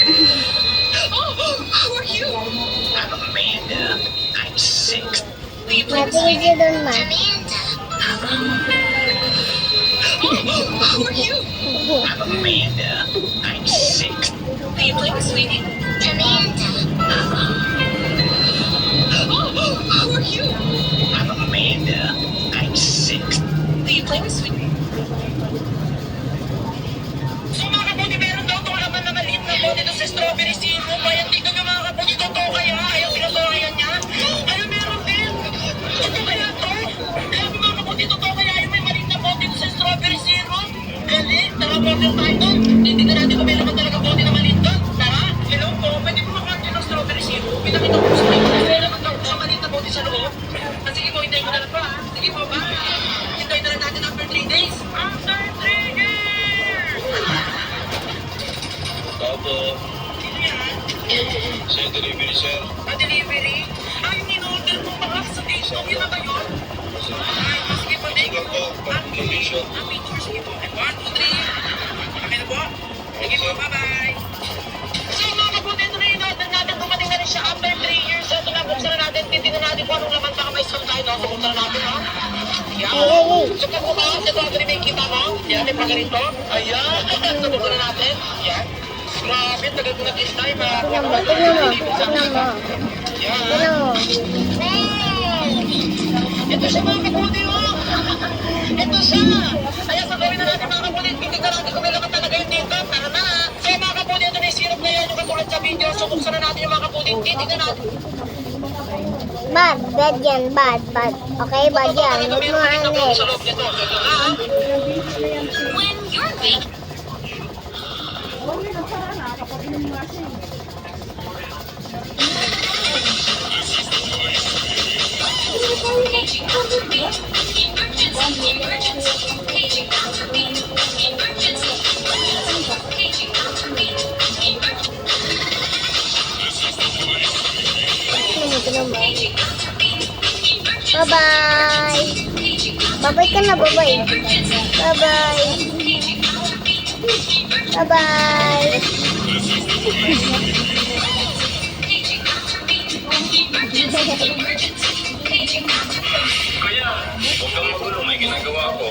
Who are you? I'm Amanda. I'm 6. Will you play with Matigil me? doon, ma. Who are you? I'm Amanda. I'm 6. Will you play with Sweetie? Who are you? I'm Amanda. I'm 6. Will you play with Sweetie? So mga kaputi, meron daw itong laman na maliit na bote doon sa strawberry syrup. Ayan, tignan nyo mga kaputi, totoo kaya? Ayaw pinatuloyan niya? Ayun, meron din. Totoo kaya to? Ayan mga kaputi, totoo kaya yung may maliit na bote doon sa strawberry syrup? Galing, tara order tayo doon. Titignan natin kung may laman talaga bote na maliit doon. Tara, hello po, pwede mo makakin ng strawberry syrup? Pinakita ko sa inyo, may laman daw sa maliit na bote sa loob. Sige po, hintayin ko na lang po ha. Sige po, bye. Hintayin na lang natin after 3 days. After 3 years! Opo, Sino yan? sa delivery sir. Delivery? Ay, in-order mo ba sa station? Yun na ba yun? Ay, sige po, thank you po. Location. Picture, sige po. 1, 2, 3. Okay na po? Sige po, bye-bye. So, mga kabuti, ito na yung in-order natin. Dumating na rin siya after 3 years. So, ito na, buksan na natin. Titignan natin kung anong laman. Baka may saan tayo, no? So, buksan na natin, no? Yan. So, pag bukas, ito ang may kita mo. Yan, may pagarito. Ayan. So, buksan na natin. Yan. Grabe, tagal ko na this time, ha? Tingnan mo, tingnan mo, tingnan mo. Yan. Tingnan mo. Wow! Ito siya mga kaputi, oh! Ito siya! Kaya sa gawin na natin mga kaputi, titignan natin kung may laman talaga yun dito. Tara na! So mga kaputi, ito na yung syrup na yan, yung katulad sa video. So buksan na natin yung mga kaputi, titignan natin. Bad yan, bad. Okay, bad yan. Huwag mo anin. Sa loob nito. Ito na, ha? When you're big, paging out to me. Emergency. Paging out to me. Emergency. Paging out to me. Emergency. Tingnan mo. Paging out to me. Emergency. Bye-bye. Bye-bye ka na, bye-bye. Bye-bye. Bye-bye. Kaya, huwag kang magulo, may ginagawa ko.